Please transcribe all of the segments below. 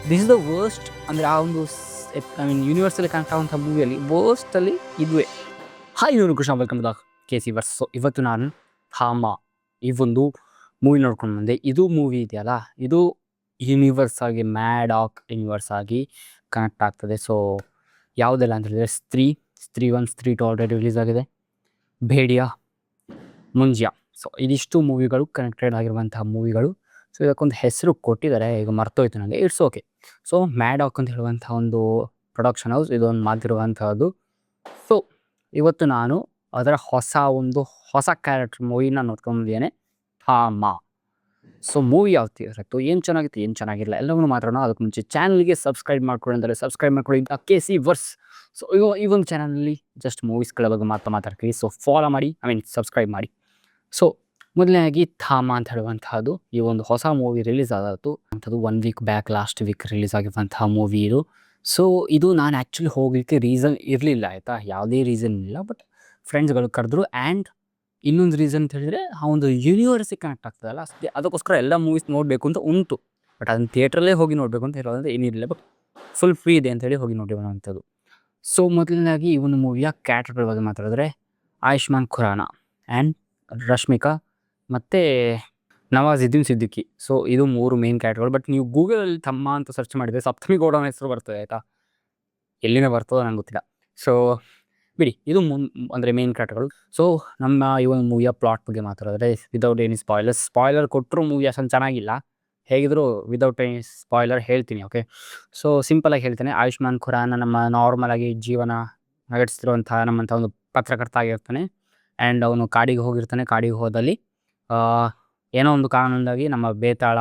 This is the worst. ಅಂದರೆ ಆ ಒಂದು ಐ ಮೀನ್ ಯೂನಿವರ್ಸಲ್ಲಿ ಕನೆಕ್ಟ್ ಆಗುವಂಥ ಮೂವಿಯಲ್ಲಿ ವರ್ಸ್ಟಲ್ಲಿ ಇದುವೇ. ಹಾಯ್ ನಾನು Krishna, welcome to the KC verse. So ಇವತ್ತು ನಾನು ಧಾಮ ಈ ಒಂದು ಮೂವಿ ನೋಡ್ಕೊಂಡು ಬಂದೆ. ಇದು ಮೂವಿ ಇದೆಯಲ್ಲ, ಇದು ಯೂನಿವರ್ಸ್ ಆಗಿ ಮ್ಯಾಡ್ ಯೂನಿವರ್ಸ್ ಆಗಿ ಕನೆಕ್ಟ್ ಆಗ್ತದೆ. ಸೊ ಯಾವುದೆಲ್ಲ ಅಂತ ಹೇಳಿದ್ರೆ ಸ್ತ್ರೀ 1 ಸ್ತ್ರೀ 2 ಆಲ್ರೆಡಿ ರಿಲೀಸ್ ಆಗಿದೆ. ಭೇಡಿಯಾ, ಮುಂಜ್ಯಾ. ಸೊ ಇದಿಷ್ಟು ಮೂವಿಗಳು ಕನೆಕ್ಟೆಡ್ ಆಗಿರುವಂತಹ ಮೂವಿಗಳು. ಸೊ ಇದಕ್ಕೊಂದು ಹೆಸರು ಕೊಟ್ಟಿದ್ದಾರೆ, ಈಗ ಮರ್ತೋಯ್ತು ನನಗೆ. It's okay. ಸೊ ಮ್ಯಾಡ್ ಅಂತ ಹೇಳುವಂಥ ಒಂದು ಪ್ರೊಡಕ್ಷನ್ ಹೌಸ್ ಇದೊಂದು ಮಾತಿರುವಂತಹದ್ದು. ಸೊ ಇವತ್ತು ನಾನು ಅದರ ಹೊಸ ಕ್ಯಾರೆಕ್ಟರ್ ಮೂವಿನ ನೋಡ್ಕೊಂಡಿದ್ದೇನೆ, ಧಾಮ. ಸೊ ಮೂವಿ ಯಾವತ್ತಿತ್ತು, ಏನು ಚೆನ್ನಾಗಿತ್ತು, ಏನು ಚೆನ್ನಾಗಿಲ್ಲ, ಎಲ್ಲವನ್ನೂ ಮಾತಾಡೋಣ. ಅದಕ್ಕೆ ಮುಂಚೆ ಚಾನಲ್ಗೆ ಸಬ್ಸ್ಕ್ರೈಬ್ ಮಾಡ್ಕೊಳ್ಳಿ ಅಂದರೆ ಸಬ್ಸ್ಕ್ರೈಬ್ ಮಾಡ್ಕೊಳ್ಳಿ, KC ವರ್ಸ್. ಸೊ ಈ ಒಂದು ಚಾನಲಲ್ಲಿ ಜಸ್ಟ್ ಮೂವೀಸ್ಗಳ ಬಗ್ಗೆ ಮಾತಾಡ್ತೀವಿ. ಸೊ ಫಾಲೋ ಮಾಡಿ, ಸಬ್ಸ್ಕ್ರೈಬ್ ಮಾಡಿ. ಸೊ ಮೊದಲನೇದಾಗಿ ಧಾಮ ಅಂತ ಹೇಳುವಂತಹದ್ದು ಈ ಒಂದು ಹೊಸ ಮೂವಿ ರಿಲೀಸ್ ಆದದ್ದು ಅಂಥದ್ದು 1 week back, last week release ಆಗಿರುವಂತಹ ಮೂವಿ ಇದು. ಸೊ ಇದು ನಾನು ಆ್ಯಕ್ಚುಲಿ ಹೋಗಲಿಕ್ಕೆ ರೀಸನ್ ಇರಲಿಲ್ಲ, ಆಯಿತಾ, ಯಾವುದೇ ರೀಸನ್ ಇಲ್ಲ. ಬಟ್ ಫ್ರೆಂಡ್ಸ್ಗಳು ಕರೆದ್ರು. ಆ್ಯಂಡ್ ಇನ್ನೊಂದು ರೀಸನ್ ಅಂತ ಹೇಳಿದರೆ ಆ ಒಂದು ಯೂನಿವರ್ಸಿಗೆ ಕನೆಕ್ಟ್ ಆಗ್ತದಲ್ಲ, ಅದಕ್ಕೋಸ್ಕರ ಎಲ್ಲ ಮೂವೀಸ್ ನೋಡಬೇಕು ಅಂತ ಉಂಟು. ಬಟ್ ಅದನ್ನು ಥಿಯೇಟ್ರಲ್ಲೇ ಹೋಗಿ ನೋಡಬೇಕು ಅಂತ ಹೇಳೋದಂತ ಏನಿರಲಿಲ್ಲ. ಬಟ್ ಫುಲ್ ಫ್ರೀ ಇದೆ ಅಂತೇಳಿ ಹೋಗಿ ನೋಡಿರುವಂಥದ್ದು. ಸೊ ಮೊದಲನೇದಾಗಿ ಈ ಒಂದು ಮೂವಿಯ ಕ್ಯಾರೆಕ್ಟರ್ ಬಗ್ಗೆ ಮಾತಾಡಿದ್ರೆ ಆಯುಷ್ಮಾನ್ ಖುರಾನಾ ಆ್ಯಂಡ್ ರಶ್ಮಿಕಾ ಮತ್ತು ನವಾಜುದ್ದೀನ್ ಸಿದ್ದಿಕಿ. ಸೊ ಇದು 3 ಮೇನ್ ಕ್ಯಾರೆಕ್ಟರ್ಗಳು. ಬಟ್ ನೀವು ಗೂಗಲಲ್ಲಿ ತಮ್ಮ ಅಂತ ಸರ್ಚ್ ಮಾಡಿದರೆ ಸಪ್ತಮಿ ಗೌಡನ ಹೆಸರು ಬರ್ತದೆ, ಆಯಿತಾ. ಎಲ್ಲಿಂದ ಬರ್ತದೋ ನಂಗೆ ಗೊತ್ತಿಲ್ಲ. ಸೊ ಬಿಡಿ, ಇದು ಅಂದರೆ ಮೇನ್ ಕ್ಯಾರೆಕ್ಟರ್ಗಳು. ಸೊ ನಮ್ಮ ಈ ಒಂದು ಮೂವಿಯ ಪ್ಲಾಟ್ ಬಗ್ಗೆ ಮಾತಾಡಿದ್ರೆ ವಿದೌಟ್ ಎನಿ ಸ್ಪಾಯ್ಲರ್ ಕೊಟ್ಟರು ಮೂವಿ ಅಷ್ಟೊಂದು ಚೆನ್ನಾಗಿಲ್ಲ. ಹೇಗಿದ್ರು ವಿದೌಟ್ ಎನಿ ಸ್ಪಾಯ್ಲರ್ ಹೇಳ್ತೀನಿ, ಓಕೆ. ಸೊ ಸಿಂಪಲಾಗಿ ಹೇಳ್ತೇನೆ. ಆಯುಷ್ಮಾನ್ ಖುರಾನ ನಮ್ಮ ನಾರ್ಮಲಾಗಿ ಜೀವನ ನಡೆಸ್ತಿರುವಂಥ ನಮ್ಮಂಥ ಒಂದು ಪತ್ರಕರ್ತ ಆಗಿರ್ತಾನೆ. ಆ್ಯಂಡ್ ಅವನು ಕಾಡಿಗೆ ಹೋಗಿರ್ತಾನೆ. ಕಾಡಿಗೆ ಹೋದಲ್ಲಿ ಏನೋ ಒಂದು ಕಾರಣದಿಂದಾಗಿ ನಮ್ಮ ಬೇತಾಳ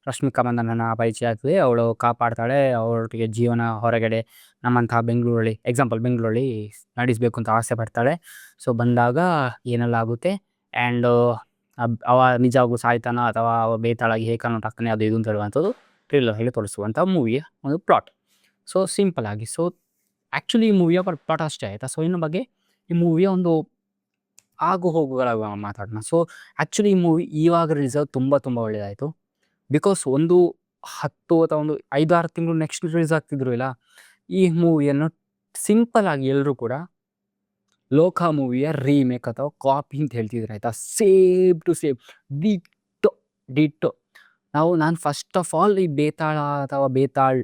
ರಶ್ಮಿಕಾ ಮಂದನನ ಪರಿಚಯ ಆಗ್ತದೆ. ಅವಳು ಕಾಪಾಡ್ತಾಳೆ. ಅವಳಿಗೆ ಜೀವನ ಹೊರಗಡೆ ನಮ್ಮಂತಹ ಬೆಂಗಳೂರಲ್ಲಿ ನಡೆಸಬೇಕು ಅಂತ ಆಸೆ ಪಡ್ತಾಳೆ. ಸೊ ಬಂದಾಗ ಏನೆಲ್ಲ ಆಗುತ್ತೆ, ಆ್ಯಂಡ್ ಅವ ನಿಜವಾಗೂ ಸಾಯ್ತಾನ ಅಥವಾ ಅವ ಬೇತಾಳಾಗಿ ಹೇಗೆ ಕನ್ವರ್ಟ್ ಆಗ್ತಾನೆ, ಅದು ಇದು ಅಂತ ಹೇಳುವಂಥದ್ದು ಥ್ರಿಲ್ಲರ್ ಹೇಳಿ ತೋರಿಸುವಂಥ ಮೂವಿಯ ಒಂದು ಪ್ಲಾಟ್. ಸೊ ಸಿಂಪಲಾಗಿ. ಸೊ ಆ್ಯಕ್ಚುಲಿ ಈ ಮೂವಿಯ ಪ್ಲಾಟ್ ಅಷ್ಟೇ, ಆಯಿತಾ. ಸೊ ಇನ್ನು ಬಗ್ಗೆ ಈ ಮೂವಿಯ ಒಂದು ಆಗು ಹೋಗುಗಳ ಮಾತಾಡೋಣ. ಸೊ ಆ್ಯಕ್ಚುಲಿ ಈ ಮೂವಿ ಇವಾಗ ರಿಲೀಸ್ ತುಂಬ ಒಳ್ಳೆಯದಾಯಿತು. ಬಿಕಾಸ್ ಒಂದು 10 ಅಥವಾ ಒಂದು 5-6 ತಿಂಗಳು ನೆಕ್ಸ್ಟ್ ರಿಲೀಸ್ ಆಗ್ತಿದ್ರು ಇಲ್ಲ, ಈ ಮೂವಿಯನ್ನು ಸಿಂಪಲಾಗಿ ಎಲ್ಲರೂ ಕೂಡ ಲೋಕ ಮೂವಿಯ ರೀಮೇಕ್ ಅಥವಾ ಕಾಪಿ ಅಂತ ಹೇಳ್ತಿದ್ರು, ಆಯಿತಾ. Same to same, ditto. ನಾನು ಫಸ್ಟ್ ಆಫ್ ಆಲ್ ಈ ಬೇತಾಳ ಅಥವಾ ಬೇತಾಳ್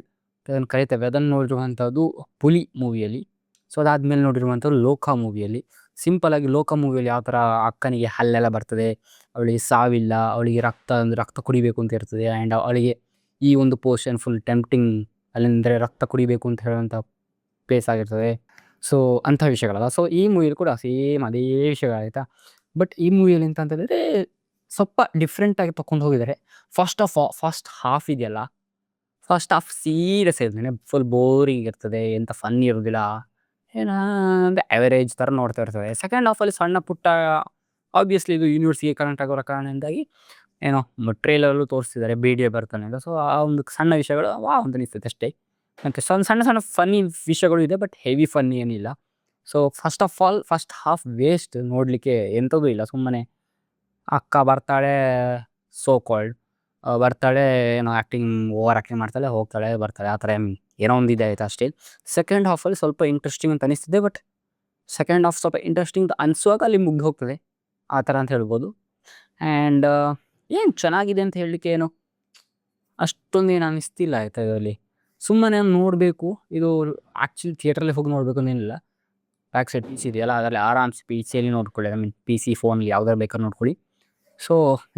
ಅದನ್ನು ಕರಿತೇವೆ, ಅದನ್ನು ನೋಡಿರುವಂಥದ್ದು ಪುಲಿ ಮೂವಿಯಲ್ಲಿ. ಸೊ ಅದಾದಮೇಲೆ ನೋಡಿರುವಂಥದ್ದು ಲೋಕ ಮೂವಿಯಲ್ಲಿ. ಸಿಂಪಲಾಗಿ ಲೋಕ ಮೂವಿಯಲ್ಲಿ ಯಾವ ಥರ ಅಕ್ಕನಿಗೆ ಹಲ್ಲೆಲ್ಲ ಬರ್ತದೆ, ಅವಳಿಗೆ ಸಾವಿಲ್ಲ, ಅವಳಿಗೆ ರಕ್ತ ಕುಡಿಬೇಕು ಅಂತ ಇರ್ತದೆ. ಆ್ಯಂಡ್ ಅವಳಿಗೆ ಈ ಒಂದು ಪೋರ್ಷನ್ ಫುಲ್ ಟೆಂಪ್ಟಿಂಗ್, ಅಲ್ಲಿಂದರೆ ರಕ್ತ ಕುಡಿಬೇಕು ಅಂತ ಹೇಳುವಂಥ ಪ್ಲೇಸ್ ಆಗಿರ್ತದೆ. ಸೊ ಅಂಥ ವಿಷಯಗಳಲ್ಲ. ಸೊ ಈ ಮೂವಿಯಲ್ಲಿ ಕೂಡ ಸೇಮ್ ಅದೇ ವಿಷಯಗಳಾಯಿತಾ. ಬಟ್ ಈ ಮೂವಿಯಲ್ಲಿ ಎಂತ ಅಂತ ಹೇಳಿದ್ರೆ ಸ್ವಲ್ಪ ಡಿಫ್ರೆಂಟಾಗಿ ತಗೊಂಡು ಹೋಗಿದ್ದಾರೆ. ಫಸ್ಟ್ ಹಾಫ್ ಇದೆಯಲ್ಲ, ಫಸ್ಟ್ ಹಾಫ್ ಸೀರಿಯಸ್ ಇರ್ತದೆ, ಫುಲ್ ಬೋರಿಂಗ್ ಇರ್ತದೆ, ಎಂಥ ಫನ್ ಇರೋದಿಲ್ಲ, ಏನಂದರೆ ಆ್ಯಾವರೇಜ್ ಥರ ನೋಡ್ತಾ ಇರ್ತದೆ. ಸೆಕೆಂಡ್ ಹಾಫಲ್ಲಿ ಸಣ್ಣ ಪುಟ್ಟ, ಆಬ್ವಿಯಸ್ಲಿ ಇದು ಯೂನಿವರ್ಸಿಗೆ ಕನೆಕ್ಟ್ ಆಗೋ ಕಾರಣದಿಂದಾಗಿ ಏನೋ ಟ್ರೇಲರಲ್ಲೂ ತೋರಿಸ್ತಿದ್ದಾರೆ, ಬೇಡಿಯೇ ಬರ್ತಾನೆ ಅಂತ. ಸೊ ಆ ಒಂದು ಸಣ್ಣ ವಿಷಯಗಳು ವಾವ್ ಅಂತ ಅನಿಸ್ತದೆ ಅಷ್ಟೇ. ಮತ್ತು ಸಣ್ಣ ಫನ್ನಿ ವಿಷಯಗಳು ಇದೆ, ಬಟ್ ಹೆವಿ ಫನ್ನಿ ಏನಿಲ್ಲ. So first of all first half waste, ನೋಡಲಿಕ್ಕೆ ಎಂಥದೂ ಇಲ್ಲ. ಸುಮ್ಮನೆ ಅಕ್ಕ ಬರ್ತಾಳೆ, ಸೋ ಕಾಲ್ಡ್ ಬರ್ತಾಳೆ, ಏನೋ ಓವರ್ ಆ್ಯಕ್ಟಿಂಗ್ ಮಾಡ್ತಾಳೆ, ಹೋಗ್ತಾಳೆ, ಬರ್ತಾಳೆ, ಆ ಥರ ಏನೋ ಒಂದು ಇದೆ, ಆಯಿತಾ, ಅಷ್ಟೇ. ಸೆಕೆಂಡ್ ಹಾಫಲ್ಲಿ ಸ್ವಲ್ಪ ಇಂಟ್ರೆಸ್ಟಿಂಗ್ ಅಂತ ಅನಿಸ್ತಿದೆ. ಬಟ್ ಸೆಕೆಂಡ್ ಹಾಫ್ ಸ್ವಲ್ಪ ಇಂಟ್ರೆಸ್ಟಿಂಗ್ ಅನಿಸುವಾಗ ಅಲ್ಲಿ ಮುಗ್ದು ಹೋಗ್ತದೆ, ಆ ಥರ ಅಂತ ಹೇಳ್ಬೋದು. ಆ್ಯಂಡ್ ಏನು ಚೆನ್ನಾಗಿದೆ ಅಂತ ಹೇಳಲಿಕ್ಕೆ ಏನು ಅಷ್ಟೊಂದು ಏನು ಅನ್ನಿಸ್ತಿಲ್ಲ, ಆಯಿತಾ. ಇದರಲ್ಲಿ ಸುಮ್ಮನೆ ನೋಡಬೇಕು. ಇದು ಆ್ಯಕ್ಚುಲಿ ಥಿಯೇಟ್ರಲ್ಲಿ ಹೋಗಿ ನೋಡಬೇಕು ಅಂತೇನಿಲ್ಲ. ಬ್ಯಾಕ್ ಸೈಡ್ PC ಇದೆಯಲ್ಲ, ಅದರಲ್ಲಿ ಆರಾಮ್ಸೆ PCಯಲ್ಲಿ ನೋಡ್ಕೊಳ್ಳಿ. PC ಫೋನ್ಗೆ ಯಾವ್ದಾರು ಬೇಕಾದ್ರೂ ನೋಡ್ಕೊಳ್ಳಿ. ಸೊ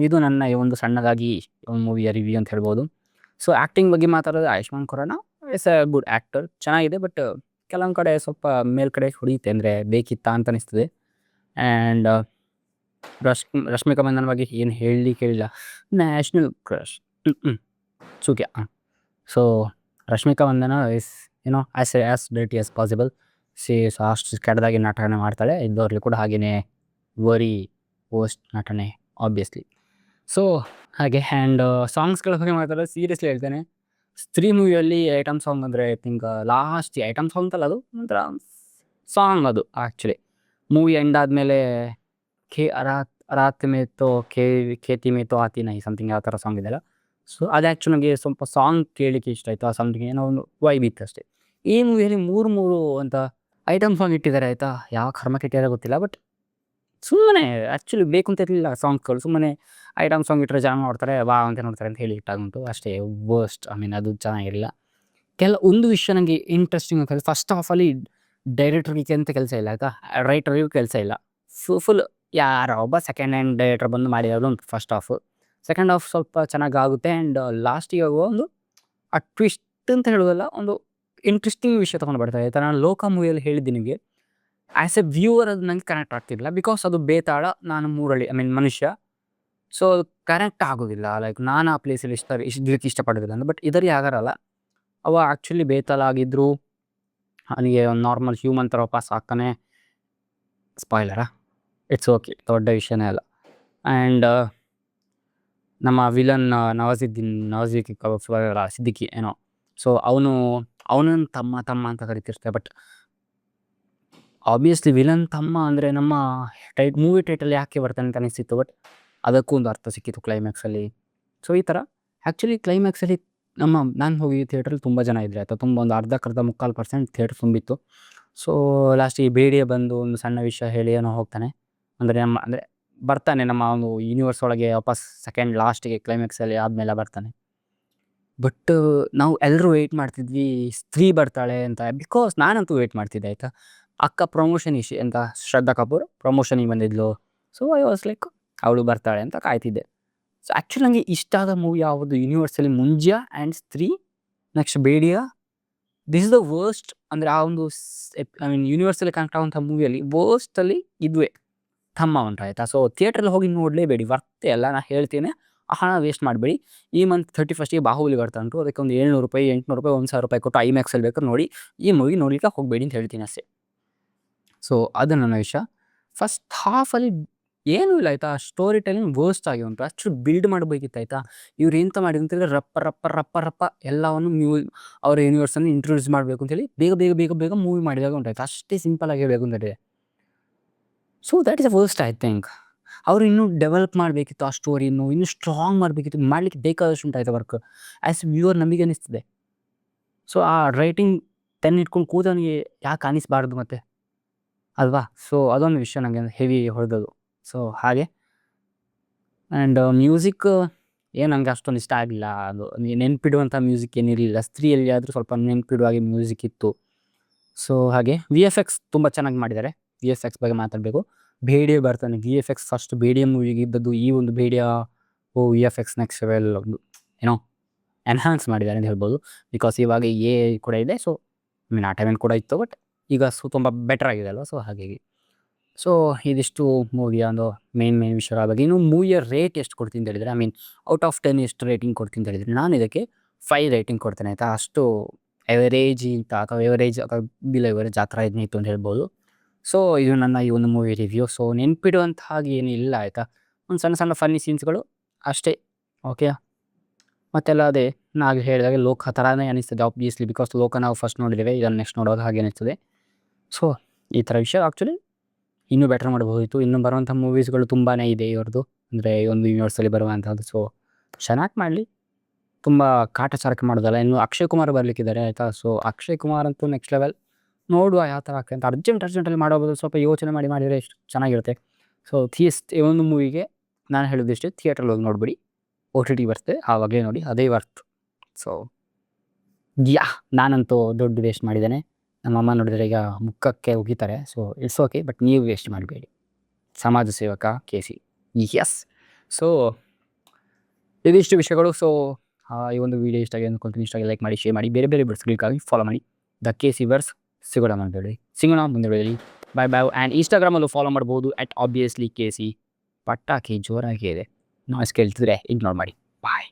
ಇದು ನನ್ನ ಈ ಒಂದು ಸಣ್ಣದಾಗಿ ಒಂದು ಮೂವಿಯ ರಿವ್ಯೂ ಅಂತ ಹೇಳ್ಬೋದು. ಸೊ ಆ್ಯಕ್ಟಿಂಗ್ ಬಗ್ಗೆ ಮಾತಾಡೋದು, Ayushman Khurana is a good actor, ಚೆನ್ನಾಗಿದೆ. ಬಟ್ ಕೆಲವೊಂದು ಕಡೆ ಸ್ವಲ್ಪ ಮೇಲ್ಗಡೆ ಹೊಡೆಯುತ್ತೆ, ಅಂದರೆ ಬೇಕಿತ್ತಾ ಅಂತ ಅನಿಸ್ತದೆ. ಆ್ಯಂಡ್ ರಶ್ಮಿಕಾ ಮಂದನ ಬಗ್ಗೆ ಏನು ಹೇಳಲಿಕ್ಕಿಲ್ಲ, ನ್ಯಾಷನಲ್ ಕ್ರಶ್ ಚೂಕ್ಯ. So Rashmika Mandanna is as dirty as possible. ಅಷ್ಟು ಕೆಟ್ಟದಾಗಿ ನಟನೆ ಮಾಡ್ತಾಳೆ. ಇದ್ದವ್ರಲ್ಲಿ ಕೂಡ ಹಾಗೆಯೇ ವರಿ ವರ್ಸ್ಟ್ ನಟನೆ, ಆಬ್ವಿಯಸ್ಲಿ. ಸೊ ಹಾಗೆ. ಆ್ಯಂಡ್ ಸಾಂಗ್ಸ್ಗಳ ಬಗ್ಗೆ ಮಾತಾಡೋದು ಸೀರಿಯಸ್ಲಿ ಹೇಳ್ತೇನೆ. ಸ್ತ್ರೀ ಮೂವಿಯಲ್ಲಿ ಐಟಮ್ ಸಾಂಗ್ ಅಂದರೆ I think last item song ಅಂತಲ್ಲ, ಅದು ಒಂಥರ ಸಾಂಗ್. ಅದು ಆ್ಯಕ್ಚುಲಿ ಮೂವಿ ಎಂಡ್ ಆದಮೇಲೆ ರಾತ್ ಮೇ ತೋ ಖೇತಿ ಮೇ ತೋ ಆತಿ ನಹಿ ಸಮಥಿಂಗ್ ಯಾವ ಥರ ಸಾಂಗ್ ಇದೆಯಲ್ಲ. ಸೊ ಅದು ಆ್ಯಕ್ಚುಲಿ ನನಗೆ ಸ್ವಲ್ಪ ಸಾಂಗ್ ಕೇಳಲಿಕ್ಕೆ ಇಷ್ಟ ಆಯಿತು. ಆ ಸಾಂಗಿಗೆ ಏನೋ ಒಂದು ವೈಬ್ ಇತ್ತು ಅಷ್ಟೇ. ಈ ಮೂವಿಯಲ್ಲಿ 3 ಅಂತ ಐಟಮ್ ಸಾಂಗ್ ಇಟ್ಟಿದ್ದಾರೆ ಆಯಿತಾ. ಯಾವ ಕರ್ಮಕ್ಕೆ ಇಟ್ಟಿದಾರೋ ಗೊತ್ತಿಲ್ಲ. ಬಟ್ ಸುಮ್ಮನೆ ಆ್ಯಕ್ಚುಲಿ ಬೇಕು ಅಂತ ಇರಲಿಲ್ಲ ಸಾಂಗ್ಸ್‌ಗಳು. ಸುಮ್ಮನೆ ಐಟಮ್ ಸಾಂಗ್ ಇಟ್ಟರೆ ಜನ ನೋಡ್ತಾರೆ, ವಾವ್ ಅಂತ ನೋಡ್ತಾರೆ ಅಂತ ಹೇಳಿ ಇಟ್ಟಾಗುಂಟು ಅಷ್ಟೇ. ವರ್ಸ್ಟ್ ಅದು ಚೆನ್ನಾಗಿರಲಿಲ್ಲ. ಒಂದು ವಿಷಯ ನನಗೆ ಇಂಟ್ರೆಸ್ಟಿಂಗ್ ಅನ್ಸಿದ್ದು, ಫಸ್ಟ್ ಹಾಫಲ್ಲಿ ಡೈರೆಕ್ಟರ್‌ಗೆ ಅಂತ ಕೆಲಸ ಇಲ್ಲ ಆಯಿತಾ. ರೈಟರ್‌ಗೂ ಕೆಲಸ ಇಲ್ಲ. ಫುಲ್ ಯಾರೋ ಒಬ್ಬ ಸೆಕೆಂಡ್ ಹ್ಯಾಂಡ್ ಡೈರೆಕ್ಟರ್ ಬಂದು ಮಾಡಿರೋದು ಉಂಟು ಫಸ್ಟ್ ಹಾಫು. ಸೆಕೆಂಡ್ ಹಾಫ್ ಸ್ವಲ್ಪ ಚೆನ್ನಾಗಾಗುತ್ತೆ ಆ್ಯಂಡ್ ಲಾಸ್ಟಿಗೆ ಒಂದು ಆ ಟ್ವಿಸ್ಟ್ ಅಂತ ಹೇಳೋದಲ್ಲ, ಒಂದು ಇಂಟ್ರೆಸ್ಟಿಂಗ್ ವಿಷಯ ತಗೊಂಡು ಬರ್ತಾರೆ ಆಯಿತಾ. ನಾನು ಲೋಕ ಮೂವಿಯಲ್ಲಿ ಹೇಳಿದ್ದೆ ನಿಮಗೆ. ಆ್ಯಸ್ ಎ ವ್ಯೂವರ್ ಅದು ನಂಗೆ ಕನೆಕ್ಟ್ ಆಗ್ತಿರಲಿಲ್ಲ. ಬಿಕಾಸ್ ಅದು ಬೇತಾಳ, ನಾನು ಮೂರಳ್ಳಿ ಮನುಷ್ಯ. ಸೊ ಕನೆಕ್ಟ್ ಆಗೋದಿಲ್ಲ. ಲೈಕ್ ನಾನು ಆ ಪ್ಲೇಸಲ್ಲಿ ಇರ್ಲಿಕ್ಕೆ ಇಷ್ಟಪಡೋದಿಲ್ಲ ಅಂತ. ಬಟ್ ಇದರಲ್ಲಿ ಹಾಗಾರಲ್ಲ. ಅವ ಆ್ಯಕ್ಚುಲಿ ಬೇತಾಳ ಆಗಿದ್ದರೂ ಅವನಿಗೆ ಒಂದು ನಾರ್ಮಲ್ ಹ್ಯೂಮನ್ ಥರ ವಾಪಸ್ ಆಗ್ತಾನೆ. ಸ್ಪಾಯ್ಲರಾ? ಇಟ್ಸ್ ಓಕೆ, ದೊಡ್ಡ ವಿಷಯನೇ ಅಲ್ಲ. ಆ್ಯಂಡ್ ನಮ್ಮ ವಿಲನ್ ಸಿದ್ದಿಕಿ ಏನೋ. ಸೊ ಅವನನ್ನ ತಮ್ಮ ಅಂತ ಕರಿತಿರ್ತಾರೆ. ಬಟ್ ಆಬ್ವಿಯಸ್ಲಿ ವಿಲನ್ ತಮ್ಮ ಅಂದರೆ ನಮ್ಮ ಮೂವಿ ಟೈಟಲ್ ಯಾಕೆ ಬರ್ತಾನೆ ಅಂತ ಅನಿಸಿತ್ತು. ಬಟ್ ಅದಕ್ಕೂ ಒಂದು ಅರ್ಥ ಸಿಕ್ಕಿತ್ತು ಕ್ಲೈಮ್ಯಾಕ್ಸಲ್ಲಿ. ಸೊ ಈ ಥರ ಆ್ಯಕ್ಚುಲಿ ಕ್ಲೈಮ್ಯಾಕ್ಸಲ್ಲಿ ನಾನು ಹೋಗಿ ಥಿಯೇಟ್ರಲ್ಲಿ ತುಂಬ ಜನ ಇದ್ದರು ಆಯಿತಾ. ತುಂಬ ಒಂದು ಅರ್ಧಕ್ಕರ್ಧ 3/4% ಥಿಯೇಟ್ರ್ ತುಂಬಿತ್ತು. ಸೊ ಲಾಸ್ಟಿಗೆ ಬೇಡಿಯ ಬಂದು ಒಂದು ಸಣ್ಣ ವಿಷಯ ಹೇಳಿ ಏನೋ ಹೋಗ್ತಾನೆ. ಅಂದರೆ ಬರ್ತಾನೆ ನಮ್ಮ ಒಂದು ಯೂನಿವರ್ಸ್ ಒಳಗೆ ವಾಪಸ್ ಸೆಕೆಂಡ್ ಲಾಸ್ಟಿಗೆ ಕ್ಲೈಮ್ಯಾಕ್ಸಲ್ಲಿ ಆದಮೇಲೆ ಬರ್ತಾನೆ. ಬಟ್ ನಾವು ಎಲ್ಲರೂ ವೆಯ್ಟ್ ಮಾಡ್ತಿದ್ವಿ ಸ್ತ್ರೀ ಬರ್ತಾಳೆ ಅಂತ. ಬಿಕಾಸ್ ನಾನಂತೂ ವೆಯ್ಟ್ ಮಾಡ್ತಿದ್ದೆ ಆಯಿತಾ. ಅಕ್ಕ ಪ್ರಮೋಷನ್ ಅಂತ ಶ್ರದ್ಧಾ ಕಪೂರ್ ಪ್ರಮೋಷನಿಗೆ ಬಂದಿದ್ಲು. ಸೊ ಐ ವಾಸ್ ಲೈಕ್ ಅವಳು ಬರ್ತಾಳೆ ಅಂತ ಕಾಯ್ತಿದ್ದೆ. ಸೊ ಆ್ಯಕ್ಚುಲಿ ನನಗೆ ಇಷ್ಟ ಆದ ಮೂವಿ ಯಾವುದು ಯೂನಿವರ್ಸಲ್ಲಿ Munjya and Stree, next Bhediya. This is the worst. ಅಂದರೆ ಆ ಒಂದು ಯೂನಿವರ್ಸಲ್ಲಿ ಕನೆಕ್ಟ್ ಆಗುವಂಥ ಮೂವಿಯಲ್ಲಿ ವರ್ಸ್ಟಲ್ಲಿ ಇದುವೇ ತಮ್ಮ ಉಂಟು ಆಯಿತಾ. ಸೊ ಥಿಯೇಟ್ರಲ್ಲಿ ಹೋಗಿ ನೋಡಲೇಬೇಡಿ, ವರ್ತೆ ಅಲ್ಲ. ನಾನು ಹೇಳ್ತೇನೆ, ಆ ಹಣ ವೇಸ್ಟ್ ಮಾಡಬೇಡಿ. ಈ ಮಂತ್ 31ಗೆ ಬಾಹುಬಲಿ ಬರ್ತಾ ಉಂಟು. ಅದಕ್ಕೆ ಒಂದು 700 ರೂಪಾಯಿ 800 ರೂಪಾಯಿ 1000 ರೂಪಾಯಿ ಕೊಟ್ಟು ಐಮ್ಯಾಕ್ಸಲ್ಲಿ ಬೇಕಾದ್ರೆ ನೋಡಿ. ಈ ಮೂವಿ ನೋಡಲಿಕ್ಕೆ ಹೋಗಬೇಡಿ ಅಂತ ಹೇಳ್ತೀನಿ ಅಷ್ಟೇ. ಸೊ ಅದು ನನ್ನ ವಿಷಯ. ಫಸ್ಟ್ ಹಾಫಲ್ಲಿ ಏನೂ ಇಲ್ಲ ಆಯಿತಾ. ಸ್ಟೋರಿ ಟೆಲ್ಲಿಂಗ್ ವರ್ಸ್ಟ್ ಆಗಿ ಉಂಟು. ಅಷ್ಟು ಬಿಲ್ಡ್ ಮಾಡಬೇಕಿತ್ತು ಆಯಿತಾ. ಇವ್ರು ಎಂತ ಮಾಡಿದ್ರು ಅಂತೇಳಿದ್ರೆ ರಪ್ಪ ಎಲ್ಲವನ್ನು ಅವರ ಯೂನಿವರ್ಸನ್ನು ಇಂಟ್ರೊಡ್ಯೂಸ್ ಮಾಡಬೇಕು ಅಂತೇಳಿ ಬೇಗ ಮೂವಿ ಮಾಡಿದಾಗ ಉಂಟಾಯ್ತು. ಅಷ್ಟೇ ಸಿಂಪಲ್ ಆಗಿ ಹೇಳಬೇಕು ಅಂತೇಳಿ. So that is a worst I think. ಅವರು ಇನ್ನೂ ಡೆವಲಪ್ ಮಾಡಬೇಕಿತ್ತು ಆ ಸ್ಟೋರಿಯನ್ನು, ಇನ್ನೂ ಸ್ಟ್ರಾಂಗ್ ಮಾಡಬೇಕಿತ್ತು. ಮಾಡಲಿಕ್ಕೆ ಬೇಕಾದಷ್ಟು ಉಂಟಾಯ್ತು ವರ್ಕ್. ಆ್ಯಸ್ ವ್ಯೂವರ್ ನಮಗೆ ಅನಿಸ್ತದೆ. ಸೊ ಆ ರೈಟಿಂಗ್ 10 ಇಟ್ಕೊಂಡು ಕೂತವನಿಗೆ ಯಾಕೆ ಅನಿಸಬಾರ್ದು ಮತ್ತೆ ಅಲ್ವಾ. ಸೊ ಅದೊಂದು ವಿಷಯ ನನಗೆ ಹೆವಿ ಹೊಡೆದದು. ಸೊ ಹಾಗೆ ಆ್ಯಂಡ್ ಮ್ಯೂಸಿಕ್ ಏನು ನನಗೆ ಅಷ್ಟೊಂದು ಇಷ್ಟ ಆಗಲಿಲ್ಲ. ಅದು ನೆನಪಿಡುವಂಥ ಮ್ಯೂಸಿಕ್ ಏನಿರಲಿಲ್ಲ. ಸ್ತ್ರೀಯಲ್ಲಿ ಆದರೂ ಸ್ವಲ್ಪ ನೆನಪಿಡುವಾಗೆ ಮ್ಯೂಸಿಕ್ ಇತ್ತು. ಸೊ ಹಾಗೆ VFX ತುಂಬ ಚೆನ್ನಾಗಿ ಮಾಡಿದ್ದಾರೆ. VFX ಬಗ್ಗೆ ಮಾತಾಡಬೇಕು. ಬೇಡಿಯ ಬರ್ತಾನೆ. VFX ಫಸ್ಟ್ ಬೇಡಿಯ ಮೂವಿಗೆ ಇದ್ದದ್ದು ಈ ಒಂದು ಬೇಡಿಯ VFX ನೆಕ್ಸ್ಟ್ ಲೆವೆಲ್ ಏನೋ ಎನ್ಹಾನ್ಸ್ ಮಾಡಿದ್ದಾರೆ ಅಂತ ಹೇಳ್ಬೋದು. ಬಿಕಾಸ್ ಇವಾಗ ಕೂಡ ಇದೆ. ಸೊ ಆ ಟೈಮಲ್ಲಿ ಕೂಡ ಇತ್ತು. ಬಟ್ ಈಗ ತುಂಬ ಬೆಟರ್ ಆಗಿದೆ ಅಲ್ವಾ. ಸೊ ಹಾಗಾಗಿ ಸೊ ಇದಿಷ್ಟು ಮೂವಿಯ ಒಂದು ಮೇನ್ ವಿಷಯಗಳ ಬಗ್ಗೆ. ಇನ್ನು ಮೂವಿಯ ರೇಟ್ ಎಷ್ಟು ಕೊಡ್ತೀನಿ ಅಂತ ಹೇಳಿದರೆ, ಔಟ್ ಆಫ್ 10 ಎಷ್ಟು ರೇಟಿಂಗ್ ಕೊಡ್ತೀನಿ ಅಂತ ಹೇಳಿದರೆ, ನಾನು ಇದಕ್ಕೆ 5 ರೇಟಿಂಗ್ ಕೊಡ್ತೇನೆ ಆಯಿತಾ. ಅಷ್ಟು ಎವರೇಜ್ ಅಥವಾ ಬಿಲೋ ಎವರೇಜ್ ಆ ಥರ ಇತ್ತು ಅಂತ ಹೇಳ್ಬೋದು. ಸೊ ಇದು ನನ್ನ ಈ ಒಂದು ಮೂವಿ ರಿವ್ಯೂ. ಸೊ ನೆನಪಿಡುವಂಥ ಹಾಗೆ ಏನಿಲ್ಲ ಆಯಿತಾ. ಒಂದು ಸಣ್ಣ ಫನ್ನಿ ಸೀನ್ಸ್ಗಳು ಅಷ್ಟೇ. ಓಕೆ. ಮತ್ತೆಲ್ಲ ಅದೇ ನಾನು ಹೇಳಿದಾಗೆ ಲೋಕ ಥರನೇ ಅನಿಸ್ತದೆ ಆಬ್ವಿಯಸ್ಲಿ. ಬಿಕಾಸ್ ಲೋಕ ನಾವು ಫಸ್ಟ್ ನೋಡಿದ್ದೇವೆ, ಇದನ್ನು ನೆಕ್ಸ್ಟ್ ನೋಡುವಾಗ ಹಾಗೆ ಅನಿಸ್ತದೆ. ಸೊ ಈ ಥರ ವಿಷಯ ಆ್ಯಕ್ಚುಲಿ ಇನ್ನೂ ಬೆಟರ್ ಮಾಡಬಹುದಿತ್ತು. ಇನ್ನು ಬರುವಂಥ ಮೂವೀಸ್ಗಳು ತುಂಬಾ ಇದೆ ಇವ್ರದ್ದು, ಅಂದರೆ ಒಂದು ಯೂನಿವರ್ಸಲ್ಲಿ ಬರುವಂಥದ್ದು. ಸೊ ಚೆನ್ನಾಗಿ ಮಾಡಲಿ, ತುಂಬ ಕಾಟಾಚಾರಕ್ಕೆ ಮಾಡೋದಲ್ಲ. ಇನ್ನು ಅಕ್ಷಯ್ ಕುಮಾರ್ ಬರಲಿಕ್ಕಿದ್ದಾರೆ ಆಯಿತಾ. ಸೊ ಅಕ್ಷಯ್ ಕುಮಾರ್ ಅಂತೂ ನೆಕ್ಸ್ಟ್ ಲೆವೆಲ್. ನೋಡುವ ಯಾವ ಥರ ಆಗ್ತದೆ ಅಂತ. ಅರ್ಜೆಂಟಲ್ಲಿ ಮಾಡೋಬೋದು. ಸ್ವಲ್ಪ ಯೋಚನೆ ಮಾಡಿದರೆ ಎಷ್ಟು ಚೆನ್ನಾಗಿರುತ್ತೆ. ಸೊ ಈ ಒಂದು ಮೂವಿಗೆ ನಾನು ಹೇಳೋದಿಷ್ಟೇ, ಥಿಯೇಟ್ರಲ್ಲಿ ಹೋಗಿ ನೋಡಿಬಿಡಿ. OTT ಬರ್ತದೆ ಆವಾಗಲೇ ನೋಡಿ, ಅದೇ ವರ್ತ್. ಸೊ ನಾನಂತೂ ದುಡ್ಡು ವೇಸ್ಟ್ ಮಾಡಿದ್ದೇನೆ. ನಮ್ಮಮ್ಮ ನೋಡಿದರೆ ಈಗ ಮುಖಕ್ಕೆ ಉಗಿತಾರೆ. So it's okay. ಬಟ್ ನೀವು ವೇಸ್ಟ್ ಮಾಡಬೇಡಿ. ಸಮಾಜ ಸೇವಕ KC. ಯಸ್. ಸೊ ಇದಿಷ್ಟು ವಿಷಯಗಳು. ಸೊ ಈ ಒಂದು ವೀಡಿಯೋ ಇಷ್ಟ ಆಗಿ ಅಂದ್ಕೊಳ್ತೀನಿ. ಇಷ್ಟ ಆಗಿ ಲೈಕ್ ಮಾಡಿ, ಶೇರ್ ಮಾಡಿ. ಬೇರೆ ಬಿಡ್ಸ್ಗಳಿಗಾಗಿ ಫಾಲೋ ಮಾಡಿ. The KC verse. ಸಿಗೋಣ ಮುಂದೆ ಹೇಳಿ. ಬೈ. ಆ್ಯಂಡ್ ಇನ್ಸ್ಟಾಗ್ರಾಮಲ್ಲೂ ಫಾಲೋ ಮಾಡ್ಬೋದು @obviously KC. ಪಟಾಕಿ ಜೋರಾಗಿ ಇದೆ. ನಾಯ್ಸ್ ಕೇಳ್ತಿದ್ರೆ ಇಗ್ನೋರ್ ಮಾಡಿ. ಬಾಯ್.